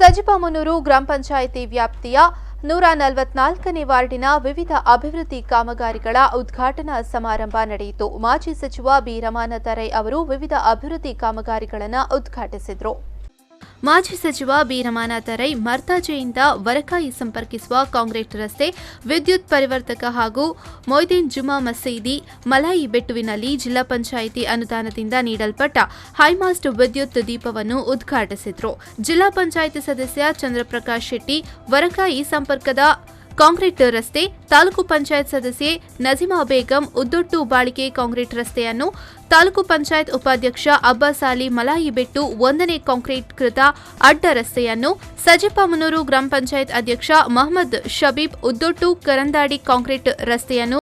ಸಜಿಪಮುನೂರು ಗ್ರಾಮ ಪಂಚಾಯಿತಿ ವ್ಯಾಪ್ತಿಯ 144ನೇ ವಾರ್ಡಿನ ವಿವಿಧ ಅಭಿವೃದ್ಧಿ ಕಾಮಗಾರಿಗಳ ಉದ್ಘಾಟನಾ ಸಮಾರಂಭ ನಡೆಯಿತು. ಮಾಜಿ ಸಚಿವ ಬಿ ರಮಾನಾಥ ರೈ ಅವರು ವಿವಿಧ ಅಭಿವೃದ್ಧಿ ಕಾಮಗಾರಿಗಳನ್ನು ಉದ್ಘಾಟಿಸಿದರು. ಮಾಜಿ ಸಚಿವ ಬಿ ರಮಾನಾಥ ರೈ ಮರ್ತಾಜೆಯಿಂದ ವರಕಾಯಿ ಸಂಪರ್ಕಿಸುವ ಕಾಂಕ್ರೀಟ್ ರಸ್ತೆ, ವಿದ್ಯುತ್ ಪರಿವರ್ತಕ ಹಾಗೂ ಮೊಯ್ದೀನ್ ಜುಮಾ ಮಸೀದಿ, ಮಲಾಯಿ ಬೆಟ್ಟುವಿನಲ್ಲಿ ಜಿಲ್ಲಾ ಪಂಚಾಯಿತಿ ಅನುದಾನದಿಂದ ನೀಡಲ್ಪಟ್ಟ ಹೈಮಾಸ್ಟ್ ವಿದ್ಯುತ್ ದೀಪವನ್ನು ಉದ್ಘಾಟಿಸಿದರು. ಜಿಲ್ಲಾ ಪಂಚಾಯಿತಿ ಸದಸ್ಯ ಚಂದ್ರಪ್ರಕಾಶ್ ಶೆಟ್ಟಿ ವರಕಾಯಿ ಸಂಪರ್ಕದ ಕಾಂಕ್ರೀಟ್ ರಸ್ತೆ, ತಾಲೂಕು ಪಂಚಾಯತ್ ಸದಸ್ಯೆ ನಜೀಮಾ ಬೇಗಂ ಉದ್ದೊಟ್ಟು ಬಾಳಿಕೆ ಕಾಂಕ್ರೀಟ್ ರಸ್ತೆಯನ್ನು, ತಾಲೂಕು ಪಂಚಾಯತ್ ಉಪಾಧ್ಯಕ್ಷ ಅಬ್ಬಾಸ್ ಅಲಿ ಮಲಾಯಿ ಬೆಟ್ಟು 1ನೇ ಕಾಂಕ್ರೀಟ್ ಕೃತ ಅಡ್ಡ ರಸ್ತೆಯನ್ನು, ಸಜಿಪಮುನೂರು ಗ್ರಾಮ ಪಂಚಾಯತ್ ಅಧ್ಯಕ್ಷ ಮಹಮ್ಮದ್ ಶಬೀಬ್ ಉದ್ದೊಟ್ಟು ಕರಂದಾಡಿ ಕಾಂಕ್ರೀಟ್ ರಸ್ತೆಯನ್ನು,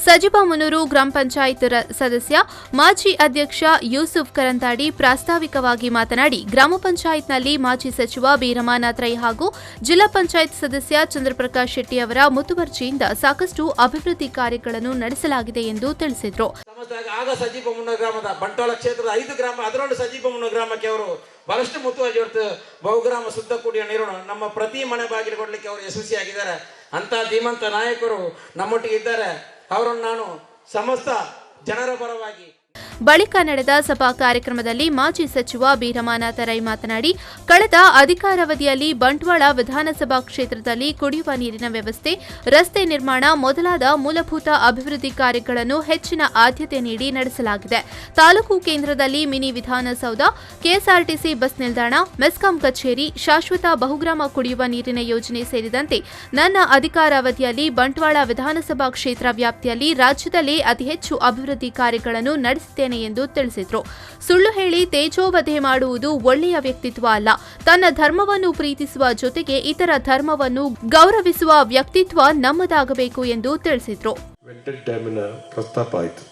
ಸಜಿಪಮುನೂರು ಗ್ರಾಮ ಪಂಚಾಯತ್ ಸದಸ್ಯ ಮಾಜಿ ಅಧ್ಯಕ್ಷ ಯೂಸುಫ್ ಕರಂತಾಡಿ ಪ್ರಾಸ್ತಾವಿಕವಾಗಿ ಮಾತನಾಡಿ, ಗ್ರಾಮ ಪಂಚಾಯತ್ನಲ್ಲಿ ಮಾಜಿ ಸಚಿವ ಬಿ ರಮಾನಾಥ ರೈ ಹಾಗೂ ಜಿಲ್ಲಾ ಪಂಚಾಯತ್ ಸದಸ್ಯ ಚಂದ್ರಪ್ರಕಾಶ್ ಶೆಟ್ಟಿ ಅವರ ಮುತುವರ್ಜಿಯಿಂದ ಸಾಕಷ್ಟು ಅಭಿವೃದ್ಧಿ ಕಾರ್ಯಗಳನ್ನು ನಡೆಸಲಾಗಿದೆ ಎಂದು ತಿಳಿಸಿದರು. ಆಗ ಸಜಿಪಮುನೂರು ಗ್ರಾಮದ ಬಂಟ್ವಾಳ ಕ್ಷೇತ್ರದ 5 ಗ್ರಾಮ, ಅದರಲ್ಲೂ ಸಜಿಪಮುನೂರು ಗ್ರಾಮಕ್ಕೆ ಅವರು ಬಹಳಷ್ಟು ಮುತುವರ್ಜಿ ಹೊರತು ಬಹುಗ್ರಾಮ ಶುದ್ಧ ಕುಡಿಯುವ ನೀರನ್ನು ನಮ್ಮ ಪ್ರತಿ ಮನೆ ಬಾಗಿಲು ಕೊಡಲಿಕ್ಕೆ ಅವರು ಯಶಸ್ವಿಯಾಗಿದ್ದಾರೆ. ಅಂತ ಧೀಮಂತ ನಾಯಕರು ನಮ್ಮೊಟ್ಟಿಗೆ ಇದ್ದಾರೆ. ಅವರನ್ನು ನಾನು ಸಮಸ್ತ ಜನರ ಪರವಾಗಿ. ಬಳಿಕ ನಡೆದ ಸಭಾ ಕಾರ್ಯಕ್ರಮದಲ್ಲಿ ಮಾಜಿ ಸಚಿವ ಬಿ ರಮಾನಾಥ ರೈ ಮಾತನಾಡಿ, ಕಳೆದ ಅಧಿಕಾರಾವಧಿಯಲ್ಲಿ ಬಂಟ್ವಾಳ ವಿಧಾನಸಭಾ ಕ್ಷೇತ್ರದಲ್ಲಿ ಕುಡಿಯುವ ನೀರಿನ ವ್ಯವಸ್ಥೆ, ರಸ್ತೆ ನಿರ್ಮಾಣ ಮೊದಲಾದ ಮೂಲಭೂತ ಅಭಿವೃದ್ಧಿ ಕಾರ್ಯಗಳನ್ನು ಹೆಚ್ಚಿನ ಆದ್ಯತೆ ನೀಡಿ ನಡೆಸಲಾಗಿದೆ. ತಾಲೂಕು ಕೇಂದ್ರದಲ್ಲಿ ಮಿನಿ ವಿಧಾನಸೌಧ, ಕೆಎಸ್ಆರ್ಟಿಸಿ ಬಸ್ ನಿಲ್ದಾಣ, ಮೆಸ್ಕಾಂ ಕಚೇರಿ, ಶಾಶ್ವತ ಬಹುಗ್ರಾಮ ಕುಡಿಯುವ ನೀರಿನ ಯೋಜನೆ ಸೇರಿದಂತೆ ನನ್ನ ಅಧಿಕಾರಾವಧಿಯಲ್ಲಿ ಬಂಟ್ವಾಳ ವಿಧಾನಸಭಾ ಕ್ಷೇತ್ರ ವ್ಯಾಪ್ತಿಯಲ್ಲಿ ರಾಜ್ಯದಲ್ಲೇ ಅತಿ ಹೆಚ್ಚು ಅಭಿವೃದ್ಧಿ ಕಾರ್ಯಗಳನ್ನು ನಡೆಸಿದ್ದೇನೆ ಎಂದು ತಿಳಿಸಿದರು. ಸುಳ್ಳು ಹೇಳಿ ತೇಜೋವಧೆ ಮಾಡುವುದು ಒಳ್ಳೆಯ ವ್ಯಕ್ತಿತ್ವ ಅಲ್ಲ. ತನ್ನ ಧರ್ಮವನ್ನು ಪ್ರೀತಿಸುವ ಜೊತೆಗೆ ಇತರ ಧರ್ಮವನ್ನು ಗೌರವಿಸುವ ವ್ಯಕ್ತಿತ್ವ ನಮ್ಮದಾಗಬೇಕು ಎಂದು ತಿಳಿಸಿದರು. ವೆಂಟೆಡ್ ಡ್ಯಾಮಿನ ಪ್ರಸ್ತಾಪ ಆಯಿತು.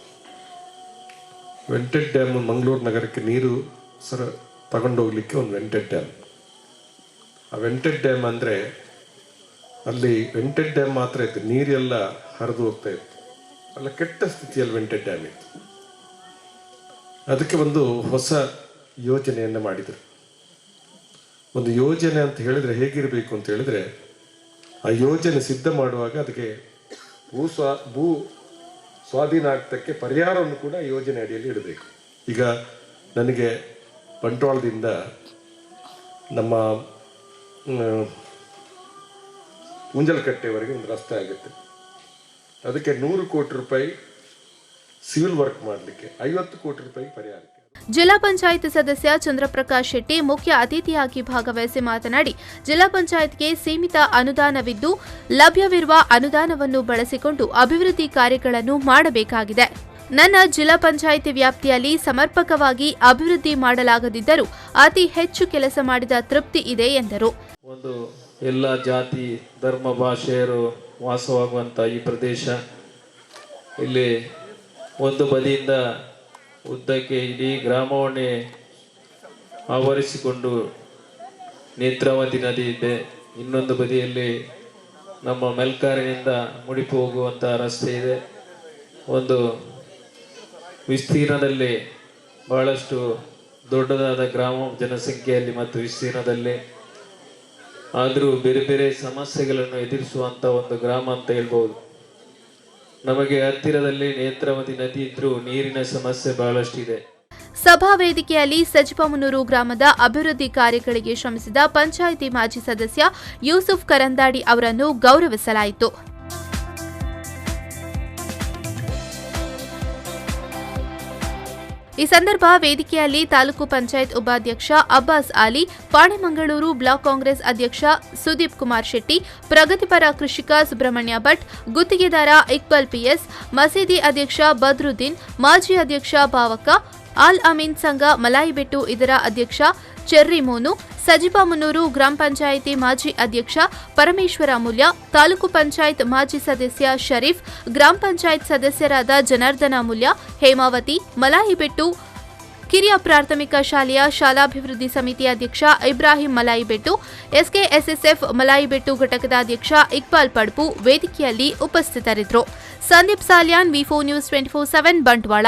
ವೆಂಟೆಡ್ ಡ್ಯಾಮ್ ಮಂಗಳೂರು ನಗರಕ್ಕೆ ನೀರು ತಗೊಂಡೋಗ್ಲಿಕ್ಕೆ ಒಂದು ವೆಂಟೆಡ್ ಡ್ಯಾಮ್. ಆ ವೆಂಟೆಡ್ ಡ್ಯಾಮ್ ಅಂದರೆ ಅಲ್ಲಿ ವೆಂಟೆಡ್ ಡ್ಯಾಮ್ ಮಾತ್ರ ಇತ್ತು, ನೀರೆಲ್ಲ ಹರಿದು ಹೋಗ್ತಾ ಇತ್ತು. ಅಲ್ಲ, ಕೆಟ್ಟ ಸ್ಥಿತಿಯಲ್ಲಿ ವೆಂಟೆಡ್ ಡ್ಯಾಮ್ ಇತ್ತು. ಅದಕ್ಕೆ ಒಂದು ಹೊಸ ಯೋಜನೆಯನ್ನು ಮಾಡಿದರು. ಒಂದು ಯೋಜನೆ ಅಂತ ಹೇಳಿದರೆ ಹೇಗಿರಬೇಕು ಅಂತ ಹೇಳಿದರೆ, ಆ ಯೋಜನೆ ಸಿದ್ಧ ಮಾಡುವಾಗ ಅದಕ್ಕೆ ಭೂ ಸ್ವಾಧೀನ ಆಗ್ತಕ್ಕೆ ಪರಿಹಾರವನ್ನು ಕೂಡ ಯೋಜನೆ ಅಡಿಯಲ್ಲಿ ಇಡಬೇಕು. ಈಗ ನನಗೆ ಬಂಟ್ವಾಳದಿಂದ ನಮ್ಮ ಮುಂಜಲಕಟ್ಟೆವರೆಗೆ ಒಂದು ರಸ್ತೆ ಆಗುತ್ತೆ. ಅದಕ್ಕೆ 100 ಕೋಟಿ ರೂಪಾಯಿ ಸಿವಿಲ್ ವರ್ಕ್ ಮಾಡಲಿಕ್ಕೆ, 50 ಕೋಟಿ ರೂಪಾಯಿ ಪರಿಹಾರಕ್ಕೆ. ಜಿಲ್ಲಾ ಪಂಚಾಯತ್ ಸದಸ್ಯ ಚಂದ್ರಪ್ರಕಾಶ್ ಶೆಟ್ಟಿ ಮುಖ್ಯ ಅತಿಥಿಯಾಗಿ ಭಾಗವಹಿಸಿ ಮಾತನಾಡಿ, ಜಿಲ್ಲಾ ಪಂಚಾಯತ್ಗೆ ಸೀಮಿತ ಅನುದಾನವಿದ್ದು ಲಭ್ಯವಿರುವ ಅನುದಾನವನ್ನು ಬಳಸಿಕೊಂಡು ಅಭಿವೃದ್ಧಿ ಕಾರ್ಯಗಳನ್ನು ಮಾಡಬೇಕಾಗಿದೆ. ನನ್ನ ಜಿಲ್ಲಾ ಪಂಚಾಯಿತಿ ವ್ಯಾಪ್ತಿಯಲ್ಲಿ ಸಮರ್ಪಕವಾಗಿ ಅಭಿವೃದ್ಧಿ ಮಾಡಲಾಗದಿದ್ದರೂ ಅತಿ ಹೆಚ್ಚು ಕೆಲಸ ಮಾಡಿದ ತೃಪ್ತಿ ಇದೆ ಎಂದರು. ಒಂದು ಎಲ್ಲ ಜಾತಿ ಧರ್ಮ ಭಾಷೆಯರು ವಾಸವಾಗುವಂಥ ಈ ಪ್ರದೇಶ, ಇಲ್ಲಿ ಒಂದು ಬದಿಯಿಂದ ಉದ್ದಕ್ಕೆ ಇಡೀ ಗ್ರಾಮವನ್ನೇ ಆವರಿಸಿಕೊಂಡು ನೇತ್ರಾವತಿ ನದಿ ಇದೆ. ಇನ್ನೊಂದು ಬದಿಯಲ್ಲಿ ನಮ್ಮ ಮೆಲ್ಕಾರಿನಿಂದ ಮುಡಿಪು ಹೋಗುವಂಥ ರಸ್ತೆ ಇದೆ. ಒಂದು ವಿಸ್ತೀರ್ಣದಲ್ಲಿ ಬಹಳಷ್ಟು ದೊಡ್ಡದಾದ ಗ್ರಾಮ ಜನಸಂಖ್ಯೆಯಲ್ಲಿ ಮತ್ತು ವಿಸ್ತೀರ್ಣದಲ್ಲಿ, ಆದರೂ ಬೇರೆ ಬೇರೆ ಸಮಸ್ಯೆಗಳನ್ನು ಎದುರಿಸುವಂಥ ಒಂದು ಗ್ರಾಮ ಅಂತ ಹೇಳ್ಬೋದು. ನಮಗೆ ಹತ್ತಿರದಲ್ಲಿ ನೇತ್ರಾವತಿ ನದಿ ಇದ್ರೂ ನೀರಿನ ಸಮಸ್ಯೆ ಬಹಳಷ್ಟಿದೆ. ಸಭಾ ವೇದಿಕೆಯಲ್ಲಿ ಸಜಿಪಮುನೂರು ಗ್ರಾಮದ ಅಭಿವೃದ್ಧಿ ಕಾರ್ಯಗಳಿಗೆ ಶ್ರಮಿಸಿದ ಪಂಚಾಯಿತಿ ಮಾಜಿ ಸದಸ್ಯ ಯೂಸುಫ್ ಕರಂದಾಡಿ ಅವರನ್ನು ಗೌರವಿಸಲಾಯಿತು. ಈ ಸಂದರ್ಭ ವೇದಿಕೆಯಲ್ಲಿ ತಾಲೂಕು ಪಂಚಾಯತ್ ಉಪಾಧ್ಯಕ್ಷ ಅಬ್ಬಾಸ್ ಅಲಿ, ಪಾಣೆಮಂಗಳೂರು ಬ್ಲಾಕ್ ಕಾಂಗ್ರೆಸ್ ಅಧ್ಯಕ್ಷ ಸುದೀಪ್ ಕುಮಾರ್ ಶೆಟ್ಟಿ, ಪ್ರಗತಿಪರ ಕೃಷಿಕ ಸುಬ್ರಹ್ಮಣ್ಯ ಭಟ್, ಗುತ್ತಿಗೆದಾರ ಇಕ್ಬಾಲ್ ಪಿಎಸ್, ಮಸೀದಿ ಅಧ್ಯಕ್ಷ ಬದ್ರುದ್ದೀನ್, ಮಾಜಿ ಅಧ್ಯಕ್ಷ ಬಾವಕ್ಕ, ಆಲ್ ಅಮೀನ್ ಸಂಘ ಮಲಾಯಿಬೆಟ್ಟು ಇದರ ಅಧ್ಯಕ್ಷ ಚೆರ್ರಿ ಮೋನು, ಸಜಿಪಮುನೂರು ಗ್ರಾಮ ಪಂಚಾಯಿತಿ ಮಾಜಿ ಅಧ್ಯಕ್ಷ ಪರಮೇಶ್ವರ ಮೂಲ್ಯ, ತಾಲೂಕು ಪಂಚಾಯತ್ ಮಾಜಿ ಸದಸ್ಯ ಶರೀಫ್, ಗ್ರಾಮ ಪಂಚಾಯತ್ ಸದಸ್ಯರಾದ ಜನಾರ್ದನ ಮೂಲ್ಯ, ಹೇಮಾವತಿ, ಮಲಾಯಿಬೆಟ್ಟು, ಕಿರಿಯ ಪ್ರಾಥಮಿಕ ಶಾಲೆಯ ಶಾಲಾಭಿವೃದ್ಧಿ ಸಮಿತಿ ಅಧ್ಯಕ್ಷ ಇಬ್ರಾಹಿಂ ಮಲಾಯಿಬೆಟ್ಟು, ಎಸ್ಕೆಎಸ್ಎಸ್ಎಫ್ ಮಲಾಯಿಬೆಟ್ಟು ಘಟಕದ ಅಧ್ಯಕ್ಷ ಇಕ್ಬಾಲ್ ಪಡ್ಪು ವೇದಿಕೆಯಲ್ಲಿ ಉಪಸ್ಥಿತರಿದ್ದರು. ಸಂದೀಪ್ ಸಾಲ್ಯಾನ್, ವಿ4 ನ್ಯೂಸ್ 24/7 ಬಂಟ್ವಾಳ.